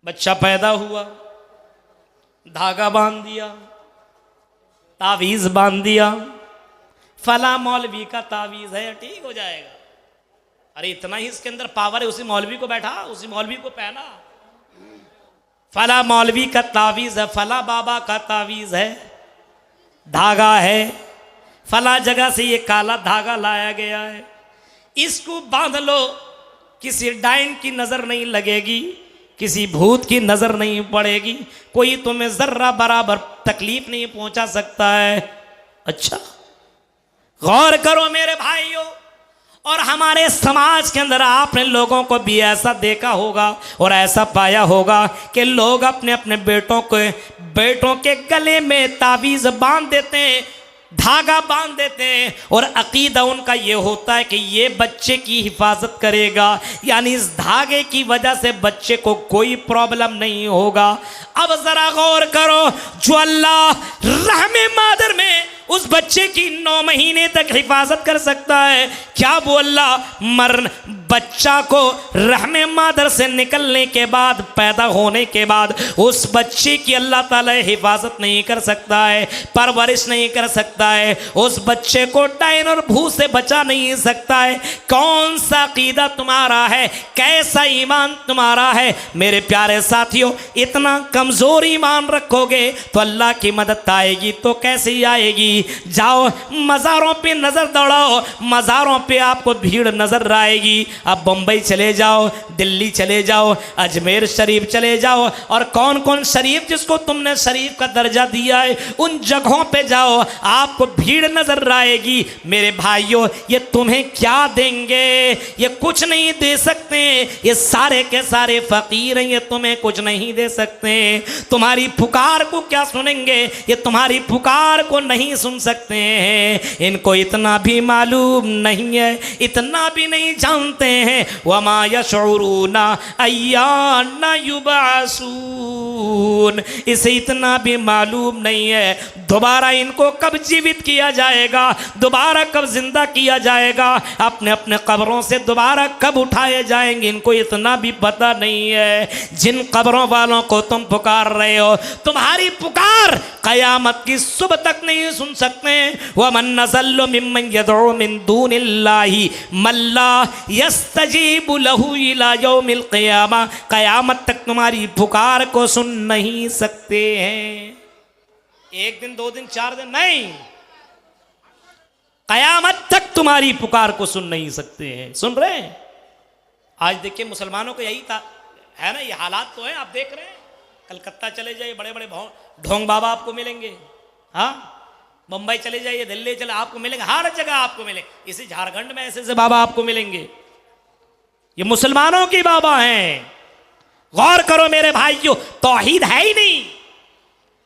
बच्चा पैदा हुआ, धागा बांध दिया, तावीज बांध दिया, फला मौलवी का तावीज है, ठीक हो जाएगा। अरे इतना ही इसके अंदर पावर है, उसी मौलवी को बैठा, उसी मौलवी को पहना। फला मौलवी का तावीज है, फला बाबा का तावीज है, धागा है, फला जगह से ये काला धागा लाया गया है, इसको बांध लो, किसी डाइन की नजर नहीं लगेगी, किसी भूत की नजर नहीं पड़ेगी, कोई तुम्हें जर्रा बराबर तकलीफ नहीं पहुंचा सकता है। अच्छा, गौर करो मेरे भाइयों, और हमारे समाज के अंदर आपने लोगों को भी ऐसा देखा होगा और ऐसा पाया होगा कि लोग अपने अपने बेटों के गले में तावीज बांध देते हैं, धागा बांध देते हैं, और अकीदा उनका ये होता है कि ये बच्चे की हिफाजत करेगा, यानी इस धागे की वजह से बच्चे को कोई प्रॉब्लम नहीं होगा। अब जरा गौर करो, जो अल्लाह रहमे मादर में उस बच्चे की 9 महीने तक हिफाजत कर सकता है, क्या वो अल्लाह बच्चा को रहमे मादर से निकलने के बाद, पैदा होने के बाद उस बच्चे की अल्लाह ताला हिफाजत नहीं कर सकता है, परवरिश नहीं कर सकता है, उस बच्चे को डायन और भूत से बचा नहीं सकता है? कौन सा अकीदा तुम्हारा है, कैसा ईमान तुम्हारा है? मेरे प्यारे साथियों, इतना कमजोर ईमान रखोगे तो अल्लाह की मदद आएगी तो कैसे ही आएगी? जाओ मज़ारों पे नजर दौड़ाओ, मज़ारों पे आपको भीड़ नजर आएगी। अब बम्बई चले जाओ, दिल्ली चले जाओ, अजमेर शरीफ चले जाओ, और कौन कौन शरीफ जिसको तुमने शरीफ का दर्जा दिया है उन जगहों पे जाओ, आपको भीड़ नजर आएगी। मेरे भाइयों, ये तुम्हें क्या देंगे? ये कुछ नहीं दे सकते, ये सारे के सारे फकीर हैं, ये तुम्हें कुछ नहीं दे सकते। तुम्हारी पुकार को क्या सुनेंगे? ये तुम्हारी पुकार को नहीं सुन सकते हैं। इनको इतना भी मालूम नहीं है, इतना भी नहीं जानते हैं, वमा यशऊरूना अय्याना युबअसून, इसे इतना भी मालूम नहीं है दोबारा इनको कब जीवित किया जाएगा, दोबारा कब जिंदा किया जाएगा, अपने अपने कब्रों से दोबारा कब उठाए जाएंगे, इनको इतना भी पता नहीं है। जिन कब्रों वालों को तुम पुकार रहे हो, तुम्हारी पुकार कयामत की सुबह तक नहीं सुन सकते। वमन नज़ल्लु मिम्मन यदउ मिन दूनिल्लाहि मल्ला यस्तजीबु लहु इला यौमिल क़ियामा, कयामत तक तुम्हारी पुकार को सुन नहीं सकते हैं। 1 दिन 2 दिन 4 दिन नहीं, कयामत तक तुम्हारी पुकार को सुन नहीं सकते हैं। सुन रहे हैं? आज देखिए मुसलमानों को यही था, है ना, ये हालात तो है, आप देख रहे हैं। कलकत्ता चले जाइए, बड़े बड़े ढोंग बाबा आपको मिलेंगे, हाँ, मुंबई चले जाइए, दिल्ली चले, आपको मिलेंगे, हर जगह आपको मिलेंगे। इसी झारखंड में ऐसे ऐसे बाबा आपको मिलेंगे, ये मुसलमानों की बाबा हैं। गौर करो मेरे भाइयों, तौहीद है ही नहीं,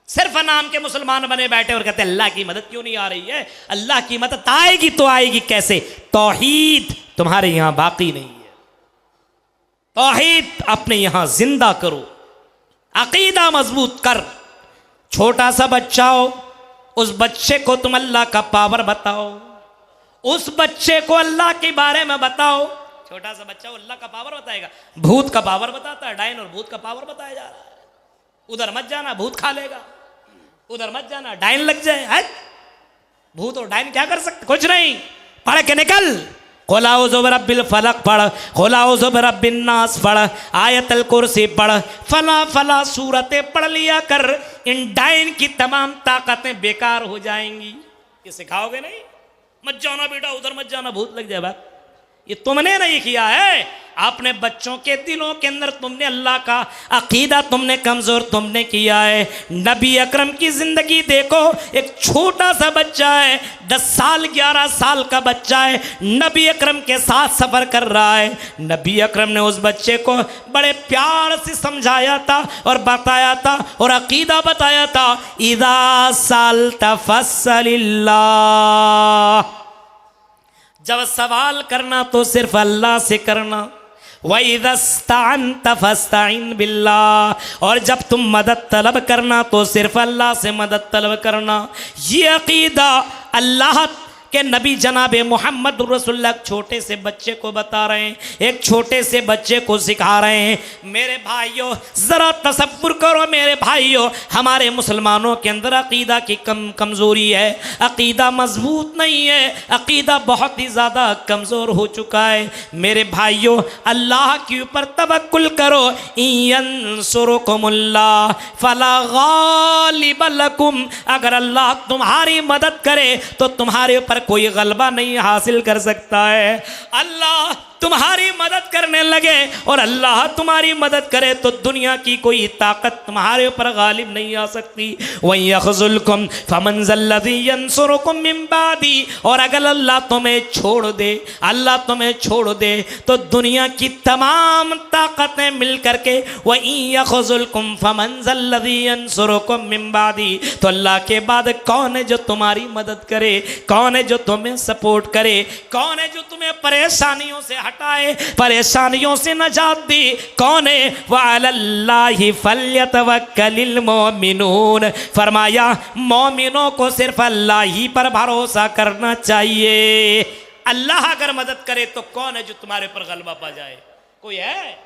सिर्फ नाम के मुसलमान बने बैठे और कहते अल्लाह की मदद क्यों नहीं आ रही है? अल्लाह की मदद आएगी तो आएगी कैसे? तौहीद तुम्हारे यहां बाकी नहीं है। तौहीद अपने यहां जिंदा करो, अकीदा मजबूत कर। छोटा सा बच्चा हो, उस बच्चे को तुम अल्लाह का पावर बताओ, उस बच्चे को अल्लाह के बारे में बताओ। छोटा सा बच्चा हो, अल्लाह का पावर बताएगा, भूत का पावर बताता है, डायन और भूत का पावर बताया जा रहा है। उधर मत जाना, भूत खा लेगा, उधर मत जाना, डायन लग जाए। है भूत और डायन क्या कर सकते? कुछ नहीं। पढ़ के निकल, क़ुल औज़ु बिरब्बिल फलक पढ़, क़ुल औज़ु बिरब्बिन नास पढ़, आयतल कुर्सी पढ़, फला फला सूरतें पढ़ लिया कर। इन डायन की तमाम ताकतें बेकार हो जाएंगी। ये सिखाओगे नहीं? मत जाना बेटा, उधर मत जाना, भूत लग जाए। बात ये तुमने नहीं किया है, अपने बच्चों के दिलों के अंदर तुमने अल्लाह का अकीदा तुमने कमजोर तुमने किया है। नबी अकरम की जिंदगी देखो, एक छोटा सा बच्चा है, 10 साल 11 साल का बच्चा है, नबी अकरम के साथ सफर कर रहा है। नबी अकरम ने उस बच्चे को बड़े प्यार से समझाया था और बताया था और अकीदा बताया था, इदा सालता फस्सलिल्लाह, जब सवाल करना तो सिर्फ अल्लाह से करना। वइज़स्तअनत फस्तईन बिल्लाह, और जब तुम मदद तलब करना तो सिर्फ अल्लाह से मदद तलब करना। ये अकीदा अल्लाह कि नबी जनाब मोहम्मद रसूलुल्लाह छोटे से बच्चे को बता रहे हैं, एक छोटे से बच्चे को सिखा रहे हैं। मेरे भाइयों ज़रा तसव्वुर करो मेरे भाइयों, हमारे मुसलमानों के अंदर अकीदा की कमज़ोरी है, अकीदा मजबूत नहीं है, अकीदा बहुत ही ज़्यादा कमज़ोर हो चुका है। मेरे भाइयों अल्लाह के ऊपर तवक्कुल करो, यंसुरुकुमुल्लाह फला गालिब लकुम, अगर अल्लाह तुम्हारी मदद करे तो तुम्हारे ऊपर कोई गलबा नहीं हासिल कर सकता है। अल्लाह तुम्हारी मदद करने लगे और अल्लाह तुम्हारी मदद करे तो दुनिया की कोई ताकत तुम्हारे ऊपर गालिब नहीं आ सकती। वहीं यख़ज़ुलकुम फमन ज़ल्लज़ी यंसुरुकुम मिन बादी, और अगर अल्लाह तुम्हें छोड़ दे, अल्लाह तुम्हें छोड़ दे तो दुनिया की तमाम ताकतें मिल करके वहीं यख़ज़ुलकुम फमन ज़ल्लज़ी यंसुरुकुम मिन बादी, तो अल्लाह के बाद कौन है जो तुम्हारी मदद करे, कौन है जो तुम्हें सपोर्ट करे, कौन है जो तुम्हें परेशानियों से हटाए, परेशानियों से नजात दी, कौन है? वअलल्लाहि फल्यतवक्कलिल मोमिनून, फरमाया मोमिनों को सिर्फ अल्लाह ही पर भरोसा करना चाहिए। अल्लाह अगर मदद करे तो कौन है जो तुम्हारे पर गलबा पा जाए? कोई है?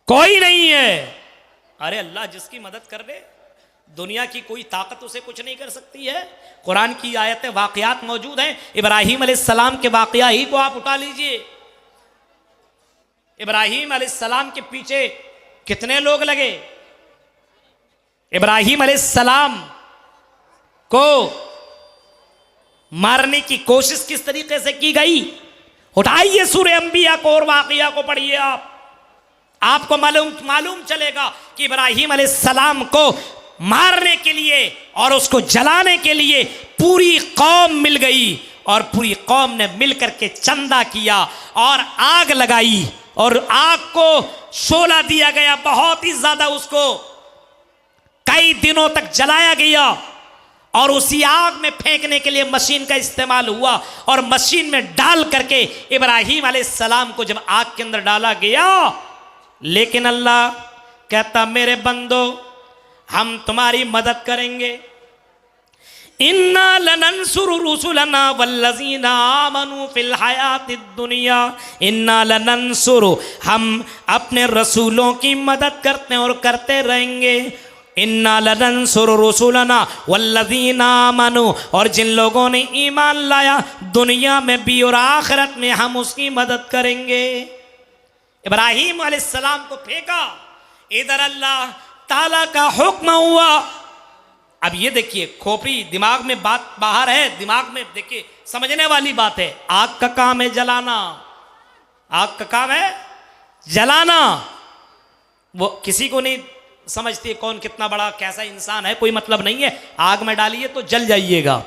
कोई नहीं है। अरे अल्लाह जिसकी मदद कर दे दुनिया की कोई ताकत उसे कुछ नहीं कर सकती है। कुरान की आयतें वाक़यात मौजूद हैं। इब्राहीम अलैहिस्सलाम के वाक़या ही को आप उठा लीजिए। इब्राहीम अलैहिस्सलाम के पीछे कितने लोग लगे? इब्राहीम अलैहिस्सलाम को मारने की कोशिश किस तरीके से की गई? उठाइए सूरह अंबिया को और वाक़या को पढ़िए, आपको मालूम चलेगा कि इब्राहीम अलैहिस्सलाम को मारने के लिए और उसको जलाने के लिए पूरी कौम मिल गई और पूरी कौम ने मिलकर के चंदा किया और आग लगाई और आग को शोला दिया गया, बहुत ही ज्यादा उसको कई दिनों तक जलाया गया और उसी आग में फेंकने के लिए मशीन का इस्तेमाल हुआ और मशीन में डाल करके इब्राहीम अलैहिस्सलाम को जब आग के अंदर डाला गया, लेकिन अल्लाह कहता मेरे बंदो हम तुम्हारी मदद करेंगे। इन्ना लनंसुरु रुसुलना वल्लज़ीना आमनू फिल हयातिद दुनिया, इन्ना लनंसुरु, हम अपने रसूलों की मदद करते हैं और करते रहेंगे। इन्ना लनंसुरु रुसुलना वल्लज़ीना आमनू, और जिन लोगों ने ईमान लाया दुनिया में भी और आखिरत में हम उसकी मदद करेंगे। इब्राहीम अलैहिस्सलाम को फेंका, इधर अल्लाह ताला का हुक्म हुआ। अब ये देखिए खोपड़ी दिमाग में बात बाहर है, दिमाग में देखिए समझने वाली बात है। आग का काम है जलाना, आग का काम है जलाना। वो किसी को नहीं समझती कौन कितना बड़ा कैसा इंसान है, कोई मतलब नहीं है। आग में डालिए तो जल जाइएगा,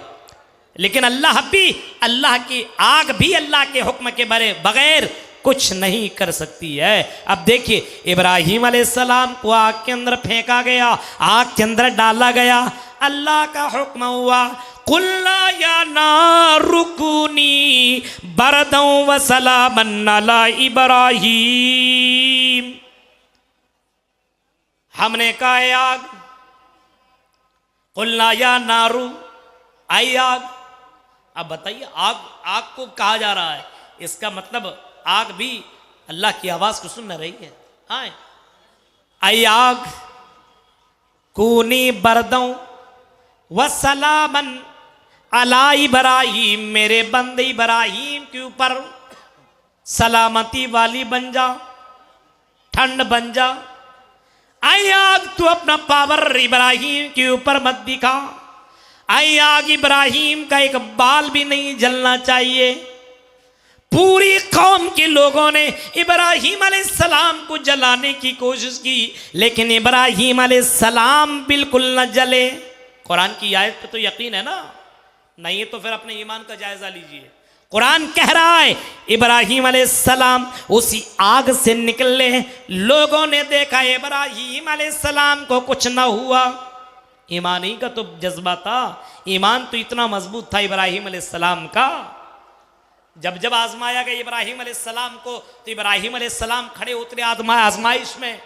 लेकिन अल्लाह की आग भी अल्लाह के हुक्म के बगैर कुछ नहीं कर सकती है। अब देखिए इब्राहीम अलैहिस्सलाम को आग के अंदर फेंका गया, आग के अंदर डाला गया, अल्लाह का हुक्म हुआ कुल्ला या नारु कूनी बरदौ व सलामन अला इब्राहीम। हमने कहा आग, कुल्ला या नारू, आई आग। अब बताइए आग को कहा जा रहा है, इसका मतलब आग भी अल्लाह की आवाज को सुन रही है। हाँ, आई आग कूनी बरदौ व सलामन अला इब्राहीम, मेरे बंदे इब्राहीम के ऊपर सलामती वाली बन जा, ठंड बन जा। आई आग तू अपना पावर इब्राहीम के ऊपर मत दिखा। आई आग इब्राहीम का एक बाल भी नहीं जलना चाहिए। पूरी कौम के लोगों ने इब्राहीम अलैहिस्सलाम को जलाने की कोशिश की, लेकिन इब्राहीम अलैहिस्सलाम बिल्कुल न जले। कुरान की आयत पे तो यकीन है ना? नहीं तो फिर अपने ईमान का जायजा लीजिए। कुरान कह रहा है इब्राहीम अलैहिस्सलाम उसी आग से निकले, लोगों ने देखा इब्राहीम अलैहिस्सलाम को कुछ न हुआ। ईमान ही का तो जज्बा था, ईमान तो इतना मजबूत था इब्राहीम अलैहिस्सलाम का। जब आजमाया गया इब्राहीम अलैहिस्सलाम को, तो इब्राहीम अलैहिस्सलाम खड़े उतरे आजमाइश में।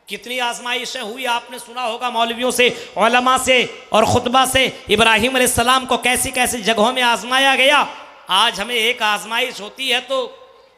कितनी आजमाइशें हुई, आपने सुना होगा मौलवियों से, उलमा से और खुतबा से, इब्राहिम अलैहिस्सलाम को कैसी कैसी जगहों में आजमाया गया। आज हमें एक आजमाइश होती है तो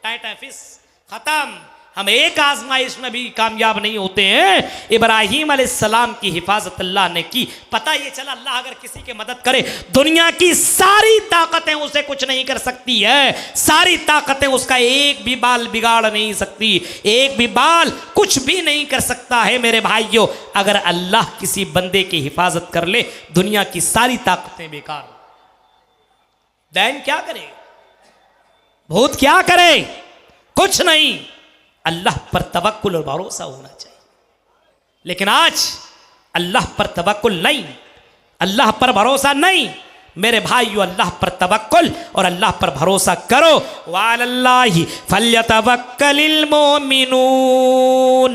टाइफिस खत्म, हम एक आजमाइश में भी कामयाब नहीं होते हैं। इब्राहिम अलैहिस्सलाम की हिफाजत अल्लाह ने की। पता ये चला अल्लाह अगर किसी की मदद करे, दुनिया की सारी ताकतें उसे कुछ नहीं कर सकती है, सारी ताकतें उसका एक भी बाल बिगाड़ नहीं सकती, एक भी बाल कुछ भी नहीं कर सकता है। मेरे भाइयों, अगर अल्लाह किसी बंदे की हिफाजत कर ले, दुनिया की सारी ताकतें बेकार। दैन क्या करे, भूत क्या करे, कुछ नहीं। अल्लाह पर तवक्कुल और भरोसा होना चाहिए। लेकिन आज अल्लाह पर तवक्कुल नहीं, अल्लाह पर भरोसा नहीं। मेरे भाइयों, अल्लाह पर तवक्कुल और अल्लाह पर भरोसा करो। वअलल्लाहि फल्यतवक्कलिल मोमिनून,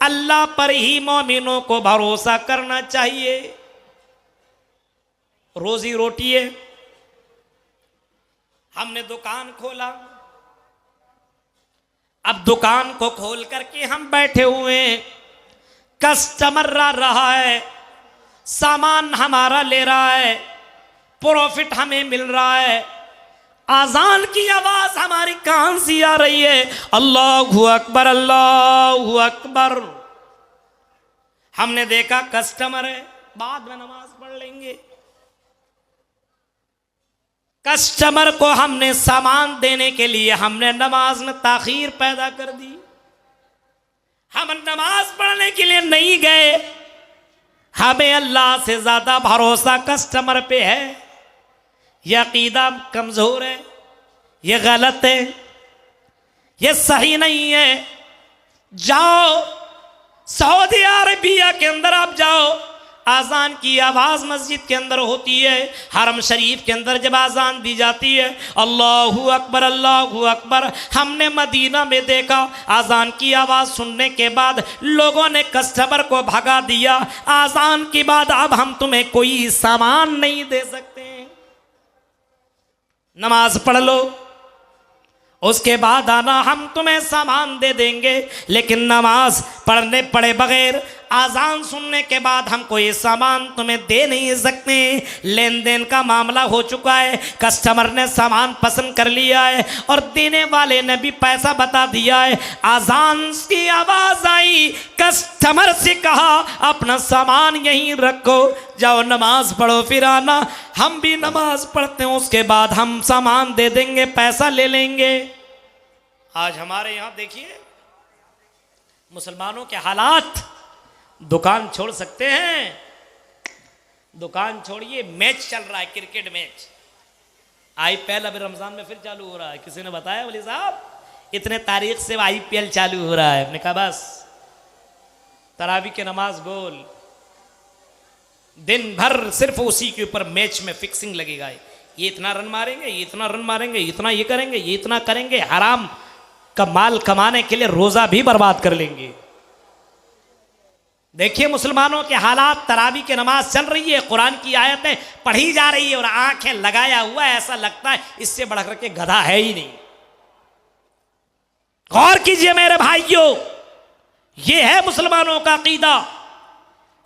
अल्लाह पर ही मोमिनों को भरोसा करना चाहिए। रोजी रोटी है, हमने दुकान खोला, अब दुकान को खोल करके हम बैठे हुए हैं, कस्टमर रहा है, सामान हमारा ले रहा है, प्रॉफिट हमें मिल रहा है, आजान की आवाज हमारी कान से आ रही है, अल्लाहु अकबर अल्लाहु अकबर। हमने देखा कस्टमर है, बाद में नमाज पढ़ लेंगे। कस्टमर को हमने सामान देने के लिए हमने नमाज में ताखीर पैदा कर दी। हम नमाज पढ़ने के लिए नहीं गए, हमें अल्लाह से ज्यादा भरोसा कस्टमर पे है। यह अकीदा कमजोर है, यह गलत है, यह सही नहीं है। जाओ सऊदी अरबिया के अंदर आप जाओ, आज़ान की आवाज़ मस्जिद के अंदर होती है, हरम शरीफ के अंदर जब आज़ान दी जाती है, अल्लाहु अकबर अल्लाहु अकबर। हमने मदीना में देखा, आज़ान की आवाज़ सुनने के बाद लोगों ने कस्टमर को भगा दिया। आज़ान के बाद अब हम तुम्हें कोई सामान नहीं दे सकते, नमाज पढ़ लो, उसके बाद आना, हम तुम्हें सामान दे देंगे। लेकिन नमाज पढ़ने पड़े बगैर, आज़ान सुनने के बाद हम कोई सामान तुम्हें दे नहीं सकते। लेन देन का मामला हो चुका है, कस्टमर ने सामान पसंद कर लिया है और देने वाले ने भी पैसा बता दिया है। आज़ान की आवाज़ आई, कस्टमर से कहा अपना सामान यहीं रखो, जाओ नमाज पढ़ो फिर आना। हम भी नमाज पढ़ते हैं, उसके बाद हम सामान दे देंगे, पैसा ले लेंगे। आज हमारे यहाँ देखिए मुसलमानों के हालात, दुकान छोड़ सकते हैं, दुकान छोड़िए, मैच चल रहा है, क्रिकेट मैच। आईपीएल अभी रमजान में फिर चालू हो रहा है। किसी ने बताया वली साहब इतने तारीख से आईपीएल चालू हो रहा है। हमने कहा बस तरावी की नमाज गोल, दिन भर सिर्फ उसी के ऊपर मैच में फिक्सिंग लगेगा। ये इतना रन मारेंगे, ये इतना रन मारेंगे, इतना ये करेंगे, ये इतना करेंगे, हराम का माल कमाने के लिए रोजा भी बर्बाद कर लेंगे। देखिए मुसलमानों के हालात, तरावी की नमाज चल रही है, कुरान की आयतें पढ़ी जा रही है और आंखें लगाया हुआ है, ऐसा लगता है इससे बढ़कर के गधा है ही नहीं। गौर कीजिए मेरे भाइयों, ये है मुसलमानों का अकीदा।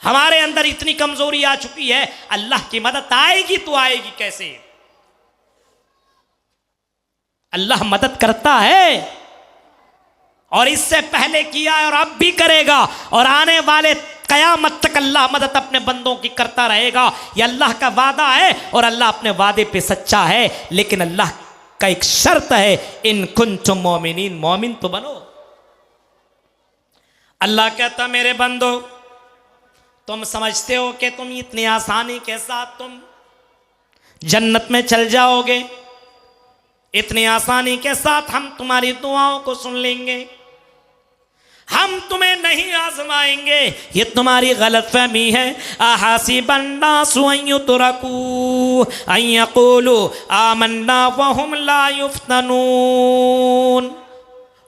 हमारे अंदर इतनी कमजोरी आ चुकी है, अल्लाह की मदद आएगी तो आएगी कैसे? अल्लाह मदद करता है और इससे पहले किया है और अब भी करेगा और आने वाले कयामत तक अल्लाह मदद अपने बंदों की करता रहेगा। यह अल्लाह का वादा है और अल्लाह अपने वादे पे सच्चा है। लेकिन अल्लाह का एक शर्त है, इन कुंतुम मोमिनीन, मोमिन तो बनो। अल्लाह कहता मेरे बंदो, तुम समझते हो कि तुम इतनी आसानी के साथ तुम जन्नत में चल जाओगे, इतनी आसानी के साथ हम तुम्हारी दुआओं को सुन लेंगे, हम तुम्हें नहीं आजमाएंगे, ये तुम्हारी गलतफहमी है। अहासिबन नासु अन युतरकू अन यक़ूलू आमन्ना वहुम ला युफ्तनून।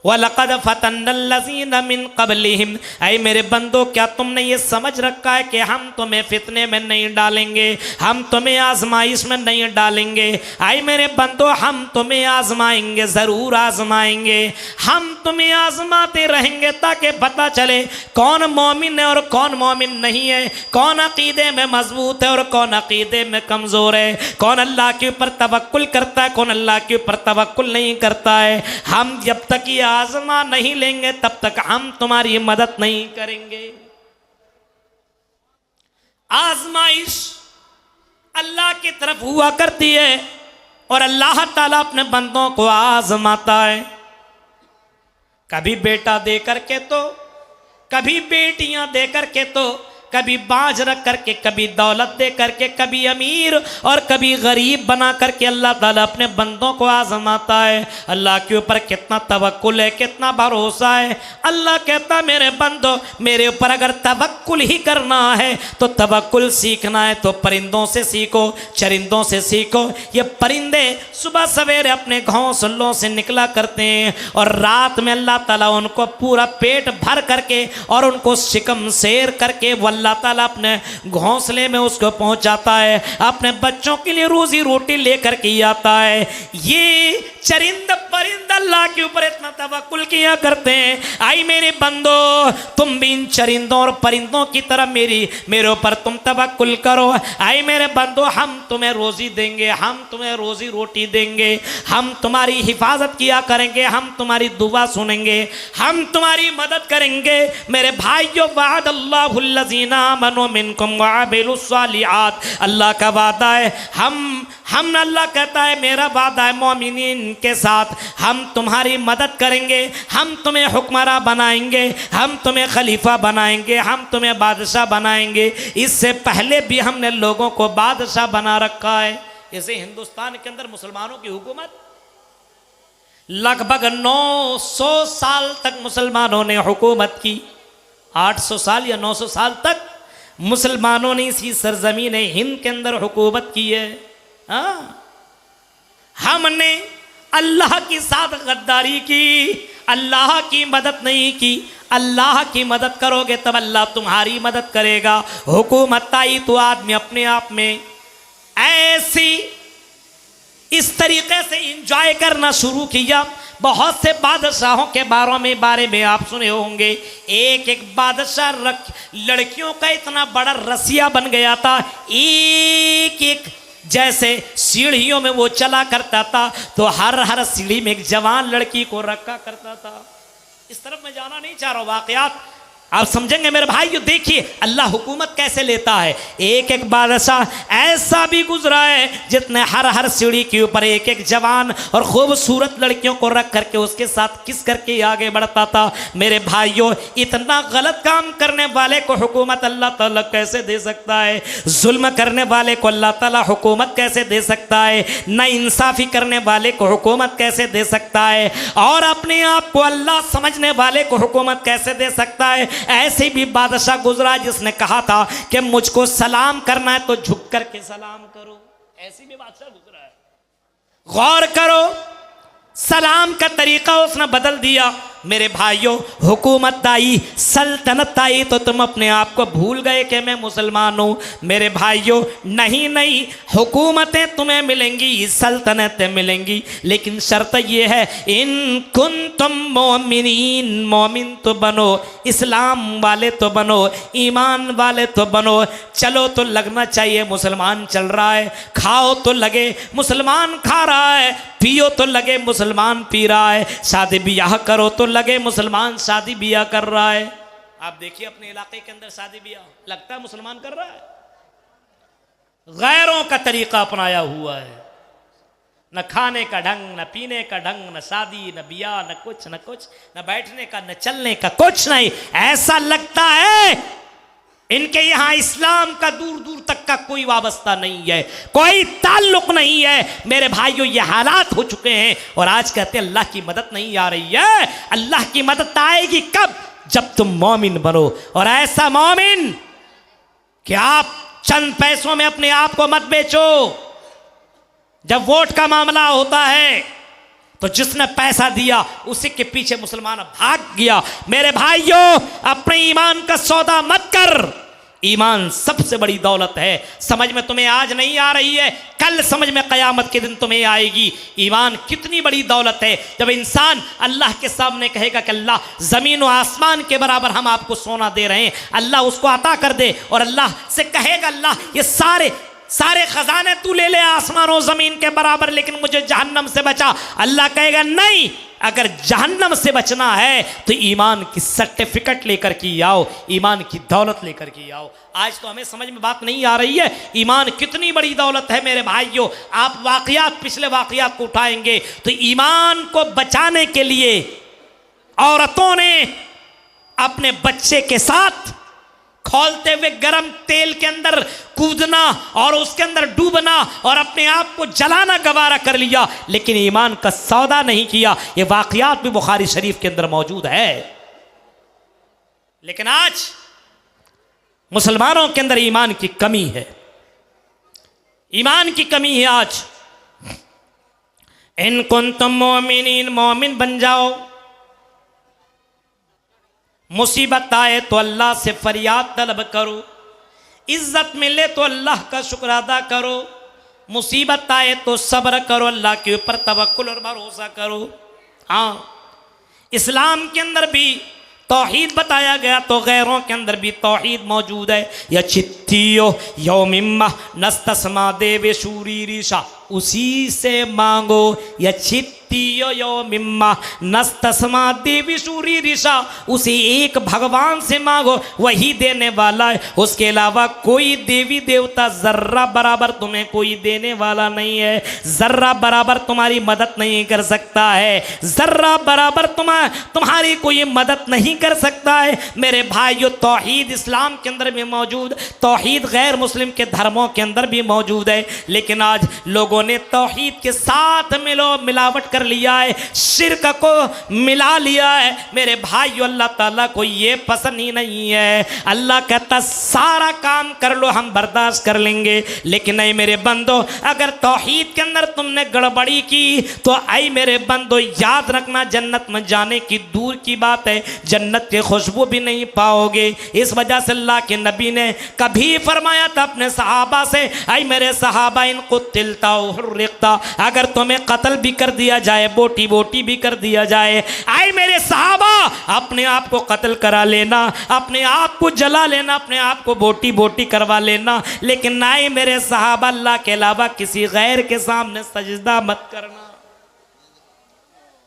वलक़द फ़तन्नल्लज़ीन मिन क़ब्लिहिम, ऐ मेरे बंदो क्या तुमने ये समझ रखा है कि हम तुम्हें फितने में नहीं डालेंगे, हम तुम्हें आजमाइश में नहीं डालेंगे। ऐ मेरे बंदो हम तुम्हें आजमाएंगे, ज़रूर आजमाएंगे, हम तुम्हें आजमाते रहेंगे ताकि पता चले कौन मोमिन है और कौन मोमिन नहीं है, कौन अकीदे में मजबूत है और कौन अकीदे में कमज़ोर है, कौन अल्लाह के ऊपर तवक्कुल करता है, कौन अल्लाह के ऊपर तवक्कुल नहीं करता है। हम जब तक ये आजमा नहीं लेंगे तब तक हम तुम्हारी मदद नहीं करेंगे। आजमाइश अल्लाह की तरफ हुआ करती है और अल्लाह ताला अपने बंदों को आजमाता है, कभी बेटा दे करके तो, कभी बेटियां दे करके तो, कभी बाज रख करके, कभी दौलत दे करके, कभी अमीर और कभी गरीब बना करके अल्लाह ताला अपने बंदों को आजमाता है। अल्लाह के ऊपर कितना तवक्कुल है, कितना भरोसा है। अल्लाह कहता है मेरे बंदो मेरे ऊपर अगर तवक्कुल ही करना है तो तवक्कुल सीखना है तो परिंदों से सीखो, चरिंदों से सीखो। ये परिंदे सुबह सवेरे अपने घोंसलों से निकला करते हैं और रात में अल्लाह ताला उनको पूरा पेट भर करके और उनको शिकम शेर करके अल्लाह ताला अपने घोंसले में उसको पहुंचाता है, अपने बच्चों के लिए रोजी रोटी लेकर के आता है। ये चरिंद परिंद अल्लाह के ऊपर इतना तवक्कुल किया करते हैं। आई मेरे बंदो तुम भी इन चरिंदों और परिंदों की तरह मेरे ऊपर तुम तवक्कुल करो। आई मेरे बंदो हम तुम्हें रोजी देंगे, हम तुम्हें रोजी रोटी देंगे, हम तुम्हारी हिफाजत किया करेंगे, हम तुम्हारी दुआ सुनेंगे, हम तुम्हारी मदद करेंगे। मेरे भाइयों वअदल्लाहुल्लज़ीना आमनू मिनकुम वअमिलुस्सालिहात, अल्लाह का वादा है, हम अल्लाह कहता है मेरा वादा है मोमिनीन के साथ, हम तुम्हारी मदद करेंगे, हम तुम्हें हुक्मरां बनाएंगे, हम तुम्हें खलीफा बनाएंगे, हम तुम्हें बादशाह बनाएंगे। इससे पहले भी हमने लोगों को बादशाह बना रखा है। जैसे हिंदुस्तान के अंदर मुसलमानों की हुकूमत लगभग 900 साल तक मुसलमानों ने हुकूमत की। 800 साल या 900 साल तक मुसलमानों ने इसी सरजमीन हिंद के अंदर हुकूमत की है। हाँ, हमने अल्लाह के साथ गद्दारी की, अल्लाह की मदद नहीं की। अल्लाह की मदद करोगे तब अल्लाह तुम्हारी मदद करेगा। हुकूमत आई तो आदमी अपने आप में ऐसी इस तरीके से इंजॉय करना शुरू किया। बहुत से बादशाहों के बारे में आप सुने होंगे। एक एक बादशाह लड़कियों का इतना बड़ा रसिया बन गया था, एक एक जैसे सीढ़ियों में वो चला करता था तो हर सीढ़ी में एक जवान लड़की को रखा करता था। इस तरफ मैं जाना नहीं चाह रहा हूँ, वाकयात आप समझेंगे मेरे भाई। देखिए अल्लाह हुकूमत कैसे लेता है। एक एक बादशाह ऐसा भी गुजरा है जितने हर सीढ़ी के ऊपर एक एक जवान और खूबसूरत लड़कियों को रख करके उसके साथ किस करके आगे बढ़ता था। मेरे भाइयों इतना गलत काम करने वाले को हुकूमत अल्लाह ताला कैसे दे सकता है? जुल्म करने वाले को अल्लाह ताला हुकूमत कैसे दे सकता है? ना इंसाफी करने वाले को हुकूमत कैसे दे सकता है? और अपने आप को अल्लाह समझने वाले को हुकूमत कैसे दे सकता है? ऐसे भी बादशाह गुजरा जिसने कहा था कि मुझको सलाम करना है तो झुक करके सलाम करो। ऐसे भी बादशाह गुजरा है। गौर करो, सलाम का तरीका उसने बदल दिया। मेरे भाइयों हुकूमत आई, सल्तनत आई तो तुम अपने आप को भूल गए कि मैं मुसलमान हूँ। मेरे भाइयों नहीं, हुकूमतें तुम्हें मिलेंगी, सल्तनतें मिलेंगी, लेकिन शर्त ये है इन कुंतुम मोमिनीन, मोमिन तो बनो, इस्लाम वाले तो बनो, ईमान वाले तो बनो। चलो तो लगना चाहिए मुसलमान चल रहा है, खाओ तो लगे मुसलमान खा रहा है, पियो तो लगे मुसलमान पी रहा है, शादी ब्याह करो तो लगे मुसलमान शादी ब्याह कर रहा है। आप देखिए अपने इलाके के अंदर शादी ब्याह लगता है मुसलमान कर रहा है। गैरों का तरीका अपनाया हुआ है, न खाने का ढंग, न पीने का ढंग, न शादी, न ब्याह, न कुछ, न बैठने का, न चलने का, कुछ नहीं। ऐसा लगता है इनके यहाँ इस्लाम का दूर दूर तक का कोई वाबस्ता नहीं है, कोई ताल्लुक नहीं है। मेरे भाइयों ये हालात हो चुके हैं और आज कहते हैं अल्लाह की मदद नहीं आ रही है। अल्लाह की मदद आएगी कब? जब तुम मोमिन बनो, और ऐसा मोमिन कि आप चंद पैसों में अपने आप को मत बेचो। जब वोट का मामला होता है तो जिसने पैसा दिया उसी के पीछे मुसलमान भाग गया। मेरे भाइयों, अपने ईमान का सौदा मत कर। ईमान सबसे बड़ी दौलत है। समझ में तुम्हें आज नहीं आ रही है, कल समझ में क़यामत के दिन तुम्हें आएगी। ईमान कितनी बड़ी दौलत है। जब इंसान अल्लाह के सामने कहेगा कि अल्लाह ज़मीन व आसमान के बराबर हम आपको सोना दे रहे हैं, अल्लाह उसको अता कर दे। और अल्लाह से कहेगा अल्लाह ये सारे खजाने तू ले ले आसमान और ज़मीन के बराबर, लेकिन मुझे जहन्नम से बचा। अल्लाह कहेगा नहीं, अगर जहन्नम से बचना है तो ईमान की सर्टिफिकेट लेकर के आओ, ईमान की दौलत लेकर के आओ। आज तो हमें समझ में बात नहीं आ रही है, ईमान कितनी बड़ी दौलत है। मेरे भाइयों, आप वाकयात, पिछले वाकयात को उठाएंगे तो ईमान को बचाने के लिए औरतों ने अपने बच्चे के साथ खौलते हुए गर्म तेल के अंदर कूदना और उसके अंदर डूबना और अपने आप को जलाना गवारा कर लिया, लेकिन ईमान का सौदा नहीं किया। ये वाकयात भी बुखारी शरीफ के अंदर मौजूद है। लेकिन आज मुसलमानों के अंदर ईमान की कमी है, ईमान की कमी है। आज इन कुंतुम मोमिनीन, मोमिन बन जाओ। मुसीबत आए तो अल्लाह से फरियाद तलब करो, इज्जत मिले तो अल्लाह का शुक्र अदा करो, मुसीबत आए तो सब्र करो, अल्लाह के ऊपर तवक्कुल और भरोसा करो। हाँ, इस्लाम के अंदर भी तौहीद बताया गया तो गैरों के अंदर भी तौहीद मौजूद है। या चित्तियो यौमिम्मा नस्तस्मा देवे शूरी ऋषा, उसी से मांगो। या चित्तियो यौमिम्मा नस्तस्मा देवी शूरी ऋषा, उसी एक भगवान से मांगो, वही देने वाला है। उसके अलावा कोई देवी देवता जर्रा बराबर तुम्हें कोई देने वाला नहीं है, जर्रा बराबर तुम्हारी मदद नहीं कर सकता है, जर्रा बराबर तुम्हारी कोई मदद नहीं कर सकता है। मेरे भाइयों, तौहीद इस्लाम के अंदर भी मौजूद, तौहीद गैर मुस्लिम के धर्मों के अंदर भी मौजूद है। लेकिन आज लोगों ने तौहीद के साथ मिलावट कर लिया है, शिर्क को मिला लिया है। मेरे भाइयों, अल्लाह ताला को ये पसंद ही नहीं है। अल्लाह कहता सारा काम कर लो, हम बर्दाश्त कर लेंगे, लेकिन नहीं मेरे बंदो, अगर तौहीद के अंदर तुमने गड़बड़ी की तो आई मेरे बंदो, याद रखना जन्नत में जाने की दूर की बात है, जन्नत की खुशबू भी नहीं पाओगे। इस वजह से अल्लाह के नबी ने कभी फरमाया था अपने सहाबा से, आई मेरे सहाबा इन कुतिलता हुर्रिकता, अगर तुम्हें कत्ल भी कर दिया जाए, बोटी बोटी भी कर दिया जाए, आई मेरे सहाबा अपने आप को कत्ल करा लेना, अपने आप को जला लेना, अपने आप को बोटी बोटी करवा लेना, लेकिन ना ही मेरे सहाबा अल्लाह के अलावा किसी गैर के सामने सजदा मत करना।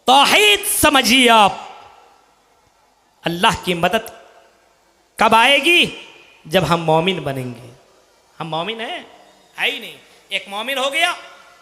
तौहीद समझिए आप। अल्लाह की मदद कब आएगी? जब हम मोमिन बनेंगे। हम मोमिन है ही नहीं, एक मोमिन हो गया।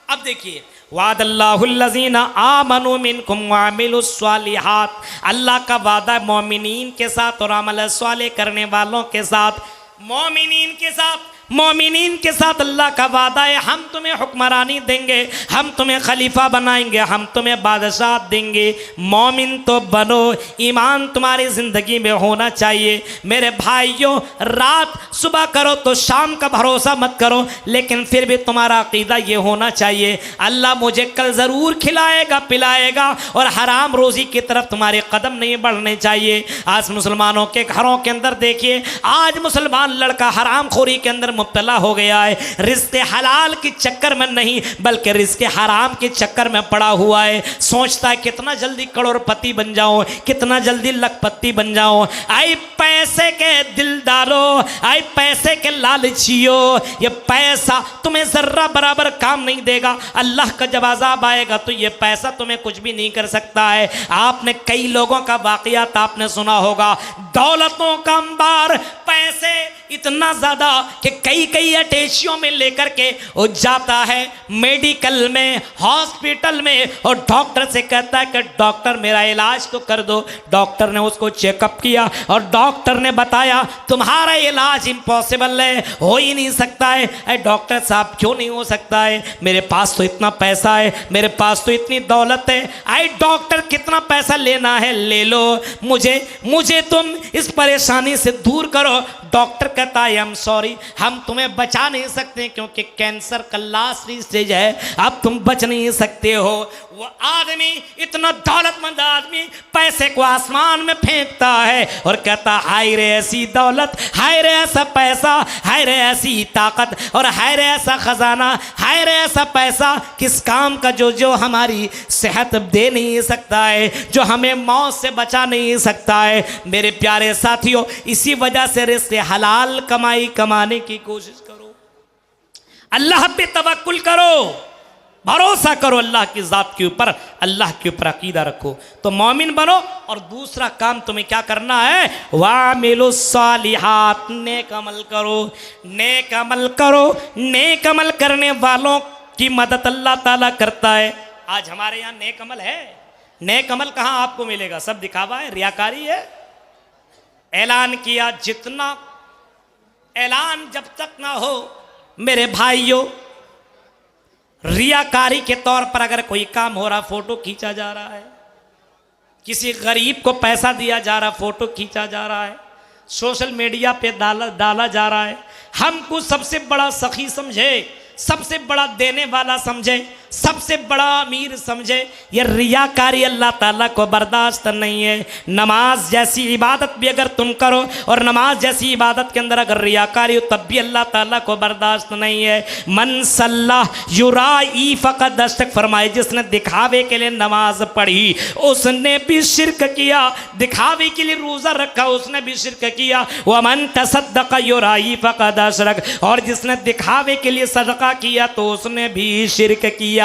अब देखिए, वादल्लाहुल्लज़ीना आमनु मिनकुम व अमिलुस्सालिहात, अल्लाह का वादा मोमिनीन के साथ और अमल साले करने वालों के साथ, मोमिनीन के साथ, मोमिनीन के साथ अल्लाह का वादा है, हम तुम्हें हुक्मरानी देंगे, हम तुम्हें खलीफा बनाएंगे, हम तुम्हें बादशाह देंगे। मोमिन तो बनो, ईमान तुम्हारी ज़िंदगी में होना चाहिए। मेरे भाइयों, रात सुबह करो तो शाम का भरोसा मत करो, लेकिन फिर भी तुम्हारा अकीदा ये होना चाहिए, अल्लाह मुझे कल ज़रूर खिलाएगा पिलाएगा, और हराम रोज़ी की तरफ तुम्हारे कदम नहीं बढ़ने चाहिए। आज मुसलमानों के घरों के अंदर देखिए, आज मुसलमान लड़का हराम खोरी के अंदर मुब्तला हो गया है, रिश्ते हलाल के चक्कर में नहीं बल्कि रिश्ते हराम के चक्कर में पड़ा हुआ है। सोचता है कितना जल्दी करोड़पति बन जाओ, कितना जल्दी लखपति बन जाओ। आई पैसे के दिलदारों, आई पैसे के लालचियों, ये पैसा तुम्हें जर्रा बराबर काम नहीं देगा। अल्लाह का जब अज़ाब आएगा तो ये पैसा तुम्हें कुछ भी नहीं कर सकता है। आपने कई लोगों का वाक़यात आपने सुना होगा, दौलतों का अंबार, पैसे इतना ज़्यादा कि कई अटैचियों में लेकर के वो जाता है मेडिकल में, हॉस्पिटल में, और डॉक्टर से कहता है कि डॉक्टर मेरा इलाज तो कर दो। डॉक्टर ने उसको चेकअप किया और डॉक्टर ने बताया तुम्हारा इलाज इम्पॉसिबल है, हो ही नहीं सकता है। अरे डॉक्टर साहब क्यों नहीं हो सकता है? मेरे पास तो इतना पैसा है, मेरे पास तो इतनी दौलत है। अरे डॉक्टर कितना पैसा लेना है ले लो, मुझे तुम इस परेशानी से दूर करो। डॉक्टर कहता है आई एम सॉरी, हम तुम्हें बचा नहीं सकते क्योंकि कैंसर का लास्ट स्टेज है, अब तुम बच नहीं सकते हो। वो आदमी, इतना दौलतमंद आदमी, पैसे को आसमान में फेंकता है और कहता हाय रे ऐसी दौलत, हाय रे ऐसा पैसा, हाय रे ऐसी ताकत और हाय रे ऐसा खजाना, हाय रे ऐसा पैसा किस काम का जो हमारी सेहत दे नहीं सकता है, जो हमें मौत से बचा नहीं सकता है। मेरे प्यारे साथियों, इसी वजह से रिज़्क़ हलाल कमाई कमाने की कोशिश करो, अल्लाह पे तवक्कुल करो, भरोसा करो अल्लाह की ज़ात के ऊपर, अल्लाह के ऊपर अकीदा रखो तो मोमिन बनो। और दूसरा काम तुम्हें क्या करना है, वामिलुस सालिहात, नेक अमल करो, नेक अमल करो। नेक अमल करने वालों की मदद अल्लाह ताला करता है। आज हमारे यहाँ नेक अमल है? नेक अमल कहाँ आपको मिलेगा? सब दिखावा है, रियाकारी है। ऐलान किया, जितना ऐलान जब तक ना हो मेरे भाइयों, रियाकारी के तौर पर अगर कोई काम हो रहा, फोटो खींचा जा रहा है, किसी गरीब को पैसा दिया जा रहा, फोटो खींचा जा रहा है, सोशल मीडिया पे डाला जा रहा है, हमको सबसे बड़ा सखी समझे, सबसे बड़ा देने वाला समझे, सबसे बड़ा अमीर समझे, ये रियाकारी अल्लाह ताला को बर्दाश्त नहीं है। नमाज जैसी इबादत भी अगर तुम करो और नमाज जैसी इबादत के अंदर अगर रियाकारी हो तब भी अल्लाह ताला को बर्दाश्त नहीं है। मन सल्ला युराई फ़क़द अशरक, फरमाए जिसने दिखावे के लिए नमाज पढ़ी उसने भी शिरक किया, दिखावे के लिए रोज़ा रखा उसने भी शिरक किया। व मन तसद्दक़ युराई फ़क़द अशरक, और जिसने दिखावे के लिए सदका किया तो उसने भी शिरक किया।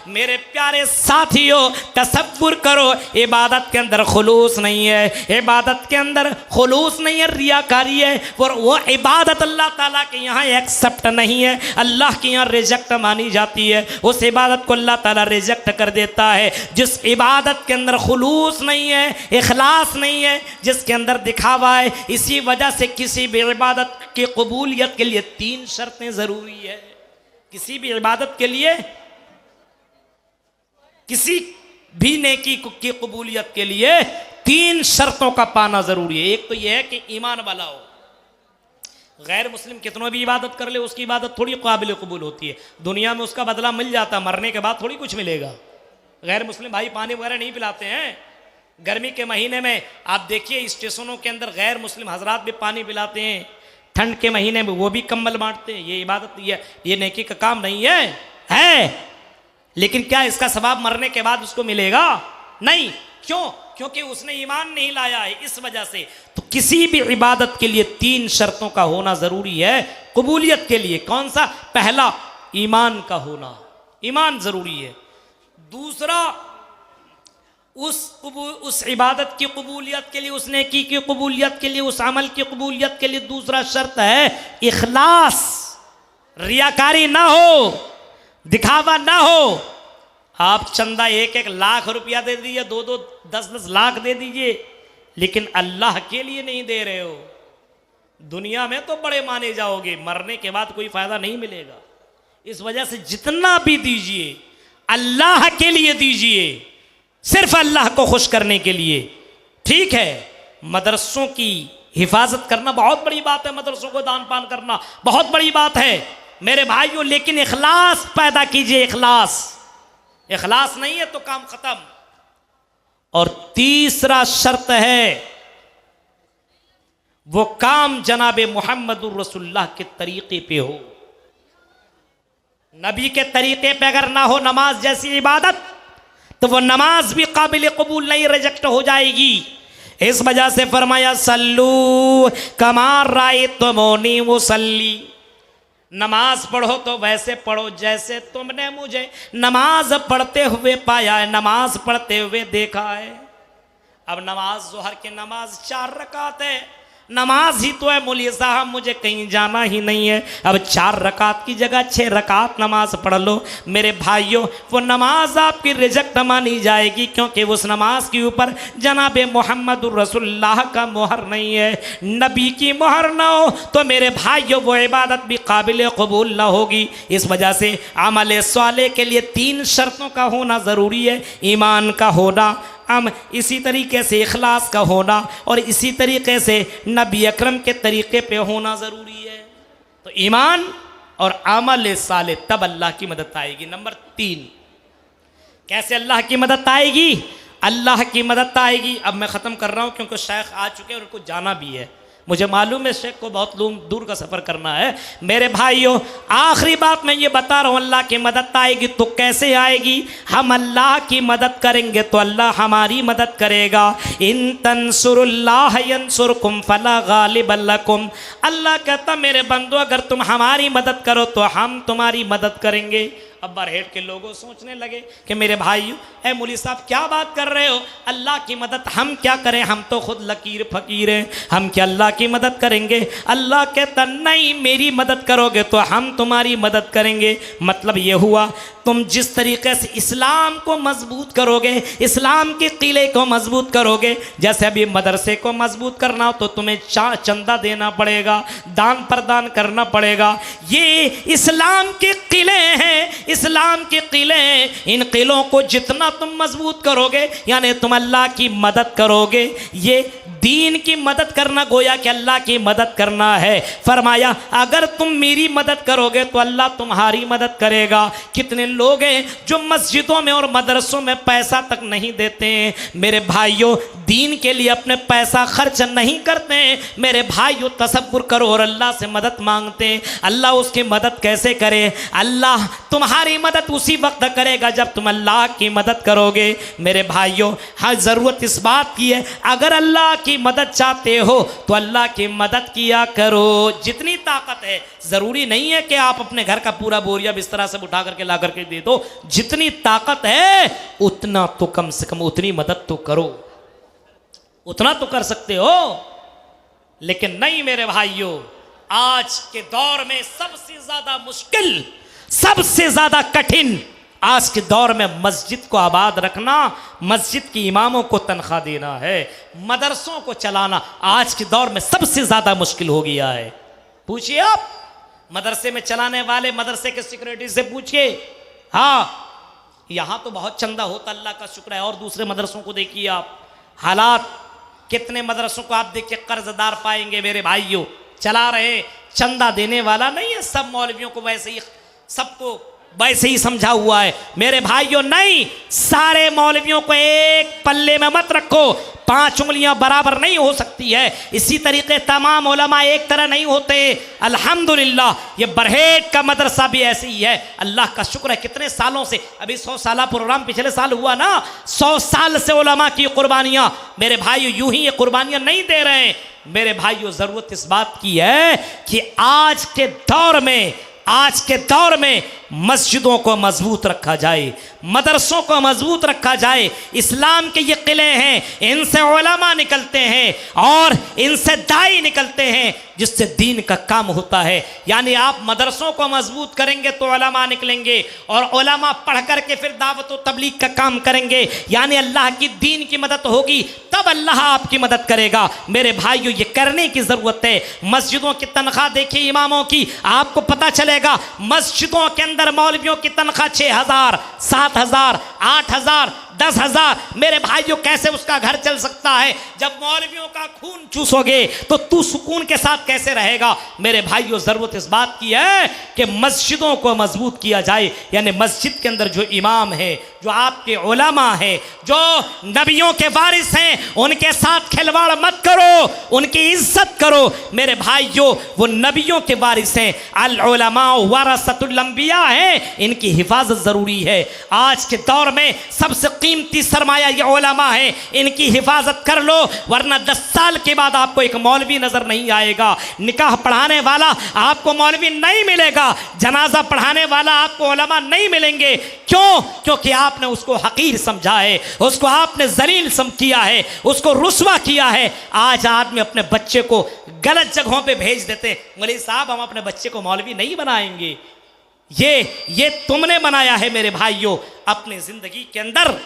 मेरे प्यारे साथियों, तसव्वुर करो इबादत के अंदर खुलूस नहीं है, इबादत के अंदर खुलूस नहीं है, रियाकारी है, और वो इबादत अल्लाह ताला के यहाँ एक्सेप्ट नहीं है, अल्लाह के यहाँ रिजेक्ट मानी जाती है। उस इबादत को अल्लाह ताला रिजेक्ट कर देता है जिस इबादत के अंदर खुलूस नहीं है, इखलास नहीं है, जिसके अंदर दिखावा है। इसी वजह से किसी भी इबादत की कबूलियत के लिए 3 शर्तें ज़रूरी है। किसी भी इबादत के लिए, किसी भी नेकी की कबूलियत के लिए 3 शर्तों का पाना जरूरी है। एक तो यह है कि ईमान वाला हो। गैर मुस्लिम कितनों भी इबादत कर ले, उसकी इबादत थोड़ी काबिल कबूल होती है। दुनिया में उसका बदला मिल जाता, मरने के बाद थोड़ी कुछ मिलेगा। गैर मुस्लिम भाई पानी वगैरह नहीं पिलाते हैं। गर्मी के महीने में आप देखिए स्टेशनों के अंदर गैर मुस्लिम हजरात भी पानी पिलाते हैं, ठंड के महीने में वो भी कंबल बांटते हैं। ये इबादत, ये नेकी का काम नहीं है। लेकिन क्या इसका सवाब मरने के बाद उसको मिलेगा? नहीं। क्यों? क्योंकि उसने ईमान नहीं लाया है। इस वजह से तो किसी भी इबादत के लिए 3 शर्तों का होना ज़रूरी है कबूलियत के लिए। कौन सा? पहला, ईमान का होना, ईमान ज़रूरी है। दूसरा, उस इबादत की कबूलियत के लिए, उस नेकी की कबूलियत के लिए, उस अमल की कबूलियत के लिए दूसरा शर्त है इखलास, रियाकारी ना हो, दिखावा ना हो। आप चंदा 1-1 लाख रुपया दे दीजिए, 2-2, 10-10 लाख दे दीजिए, लेकिन अल्लाह के लिए नहीं दे रहे हो। दुनिया में तो बड़े माने जाओगे, मरने के बाद कोई फायदा नहीं मिलेगा। इस वजह से जितना भी दीजिए अल्लाह के लिए दीजिए, सिर्फ अल्लाह को खुश करने के लिए। ठीक है, मदरसों की हिफाजत करना बहुत बड़ी बात है, मदरसों को दान पान करना बहुत बड़ी बात है मेरे भाइयों, लेकिन इखलास पैदा कीजिए। इखलास नहीं है तो काम खत्म। और तीसरा शर्त है वो काम जनाब मुहम्मदुर रसूलुल्लाह के तरीके पे हो। नबी के तरीके पे अगर ना हो नमाज जैसी इबादत, तो वो नमाज भी काबिल कबूल नहीं, रिजेक्ट हो जाएगी। इस वजह से फरमाया सल्लू कमा रायतुमूनी मुसल्ली, नमाज पढ़ो तो वैसे पढ़ो जैसे तुमने मुझे नमाज पढ़ते हुए पाया है, नमाज पढ़ते हुए देखा है। अब नमाज ज़ोहर की नमाज 4 रकात है, नमाज ही तो है। मौलवी साहब मुझे कहीं जाना ही नहीं है, अब 4 रकात की जगह 6 रकात नमाज पढ़ लो। मेरे भाइयों, वो नमाज आपकी रिजेक्ट मानी जाएगी, क्योंकि उस नमाज के ऊपर जनाब मुहम्मदुर रसूलुल्लाह का मोहर नहीं है। नबी की मोहर ना हो तो मेरे भाइयों वो इबादत भी काबिल कबूल ना होगी। इस वजह से अमल साले के लिए 3 शर्तों का होना ज़रूरी है। ईमान का होना, इसी तरीके से इखलास का होना, और इसी तरीके से नबी अकरम के तरीके पे होना ज़रूरी है। तो ईमान और अमल साले, तब अल्लाह की मदद आएगी। नंबर 3, कैसे अल्लाह की मदद आएगी? अल्लाह की मदद आएगी। अब मैं ख़त्म कर रहा हूँ क्योंकि शेख आ चुके हैं और उनको जाना भी है। मुझे मालूम है शेख को बहुत दूर का सफ़र करना है। मेरे भाइयों, आखिरी बात मैं ये बता रहा हूँ, अल्लाह की मदद आएगी तो कैसे आएगी? हम अल्लाह की मदद करेंगे तो अल्लाह हमारी मदद करेगा। इन तंसुरुल्लाह यंसुरकुम फला गालिब लकुम। अल्लाह कहता मेरे बंदो अगर तुम हमारी मदद करो तो हम तुम्हारी मदद करेंगे। अब बरहेट के लोगों सोचने लगे कि मेरे भाइयों, ए मौलवी साहब क्या बात कर रहे हो? अल्लाह की मदद हम क्या करें? हम तो खुद लकीर फकीर हैं, हम क्या अल्लाह की मदद करेंगे? अल्लाह कहता नहीं, मेरी मदद करोगे तो हम तुम्हारी मदद करेंगे। मतलब ये हुआ तुम जिस तरीके से इस्लाम को मजबूत करोगे, इस्लाम के किले को मजबूत करोगे, जैसे अभी मदरसे को मजबूत करना हो तो तुम्हें चंदा देना पड़ेगा, दान प्रदान करना पड़ेगा। ये इस्लाम के किले हैं, इस्लाम के किले हैं। इन किलों को जितना तुम मजबूत करोगे, यानी तुम अल्लाह की मदद करोगे। ये दीन की मदद करना गोया कि अल्लाह की मदद करना है। फरमाया अगर तुम मेरी मदद करोगे तो अल्लाह तुम्हारी मदद करेगा। कितने लोग हैं जो मस्जिदों में और मदरसों में पैसा तक नहीं देते हैं। मेरे भाइयों, दीन के लिए अपने पैसा खर्च नहीं करते हैं। मेरे भाइयों, तसव्वुर करो और अल्लाह से मदद मांगते हैं। अल्लाह उसकी मदद कैसे करे? अल्लाह तुम्हारी मदद उसी वक्त करेगा जब तुम अल्लाह की मदद करोगे। मेरे भाइयों, हाँ, ज़रूरत इस बात की है, अगर अल्लाह की मदद चाहते हो तो अल्लाह की मदद किया करो। जितनी ताकत है, ज़रूरी नहीं है कि आप अपने घर का पूरा बोरिया बिस्तरा सब उठा करके ला करके दे दो। जितनी ताकत है उतना तो कम से कम उतनी मदद तो करो, उतना तो कर सकते हो। लेकिन नहीं मेरे भाइयों, आज के दौर में सबसे ज्यादा मुश्किल, सबसे ज्यादा कठिन आज के दौर में मस्जिद को आबाद रखना, मस्जिद के इमामों को तनख्वाह देना है, मदरसों को चलाना आज के दौर में सबसे ज्यादा मुश्किल हो गया है। पूछिए आप मदरसे में चलाने वाले मदरसे के सिक्योरिटी से पूछिए। हाँ, यहां तो बहुत चंदा होता, अल्लाह का शुक्र है, और दूसरे मदरसों को देखिए आप, हालात कितने मदरसों को आप देखिए कर्जदार पाएंगे मेरे भाइयों, चला रहे, चंदा देने वाला नहीं है। सब मौलवियों को वैसे ही, सबको वैसे ही समझा हुआ है। मेरे भाइयों, नहीं, सारे मौलवियों को एक पल्ले में मत रखो, 5 उंगलियां बराबर नहीं हो सकती है। इसी तरीके तमाम उलमा एक तरह नहीं होते। अल्हम्दुलिल्लाह, ये बरहेट का मदरसा भी ऐसे ही है। अल्लाह का शुक्र है, कितने सालों से, अभी 100 साल प्रोग्राम पिछले साल हुआ ना, 100 साल से उलमा की कुर्बानियां, मेरे भाइयों, यूं ही ये कुर्बानियां नहीं दे रहे हैं। मेरे भाइयों, जरूरत इस बात की है कि आज के दौर में, आज के दौर में मस्जिदों को मजबूत रखा जाए, मदरसों को मजबूत रखा जाए। इस्लाम के ये किले हैं, इनसे उलमा निकलते हैं और इनसे दाई निकलते हैं, जिससे दीन का काम होता है। यानी आप मदरसों को मजबूत करेंगे तो उलमा निकलेंगे, और उलमा पढ़ करके फिर दावत व तबलीग का काम करेंगे। यानी अल्लाह की दीन की मदद होगी, तब अल्लाह आपकी मदद करेगा। मेरे भाइयों, ये करने की ज़रूरत है। मस्जिदों की तनख्वाह देखिए इमामों की, आपको पता चलेगा मस्जिदों के अंदर मौलवियों की तनख्वाह 6,000, 7,000, 8,000, 10,000। मेरे भाइयों, कैसे उसका घर चल सकता है? जब मौलवियों का खून चूसोगे तो तू सुकून के साथ कैसे रहेगा? मेरे भाइयों, जरूरत इस बात की है कि मस्जिदों को मजबूत किया जाए। यानी मस्जिद के अंदर जो इमाम है, जो आपके उलमा है, जो नबियों के वारिस हैं, उनके साथ खिलवाड़ मत करो, उनकी इज्जत करो। मेरे भाइयों, वो नबियों के वारिस हैं, अल उलमा वरसतुल अंबिया हैं, इनकी हिफाजत जरूरी है। आज के दौर में सबसे कीमती सरमाया ये उलमा है, इनकी हिफाजत कर लो, वरना 10 साल के बाद आपको एक मौलवी नजर नहीं आएगा। निकाह पढ़ाने वाला आपको मौलवी नहीं मिलेगा, जनाजा पढ़ाने वाला आपको उलमा नहीं मिलेंगे। क्यों? क्योंकि आपने उसको हकीर समझा है, उसको आपने जलील किया है, उसको रुस्वा किया है। आज आदमी अपने बच्चे को गलत जगहों पे भेज देते, मौलवी साहब हम अपने बच्चे को मौलवी नहीं बनाएंगे। ये तुमने बनाया है। मेरे भाइयों, अपनी जिंदगी के अंदर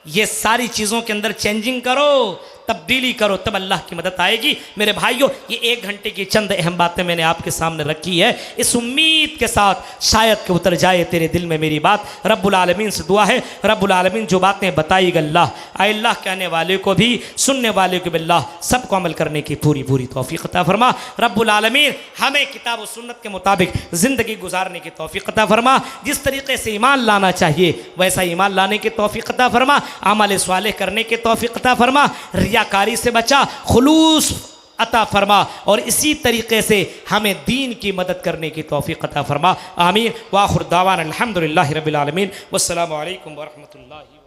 ये सारी चीजों के अंदर चेंजिंग करो, तब्दीली करो, तब अल्लाह की मदद आएगी। मेरे भाइयों, ये 1 घंटे की चंद अहम बातें मैंने आपके सामने रखी है, इस उम्मीद के साथ शायद कि उतर जाए तेरे दिल में मेरी बात। रब्बुल आलमीन से दुआ है, रब्बुल आलमीन जो बातें बताई अल्लाह, अल्लाह कहने वाले को भी सुनने वाले को भी अल्लाह सबको अमल करने की पूरी पूरी तौफीक अता फरमा। रब्बुल आलमीन हमें किताब और सुन्नत के मुताबिक ज़िंदगी गुजारने की तौफीक अता फरमा। जिस तरीके से ईमान लाना चाहिए वैसा ईमान लाने की तौफीक अता फरमा। अमल स्वालेह करने की तौफीक अता फरमा। रियाकारी से बचा, खुलूस अता फरमा, और इसी तरीके से हमें दीन की मदद करने की तौफीक अता फरमा। आमीन। व आखिर दावाना अल्हम्दुलिल्लाहि रब्बिल आलमीन। वस्सलामु अलैकुम व रहमतुल्लाहि।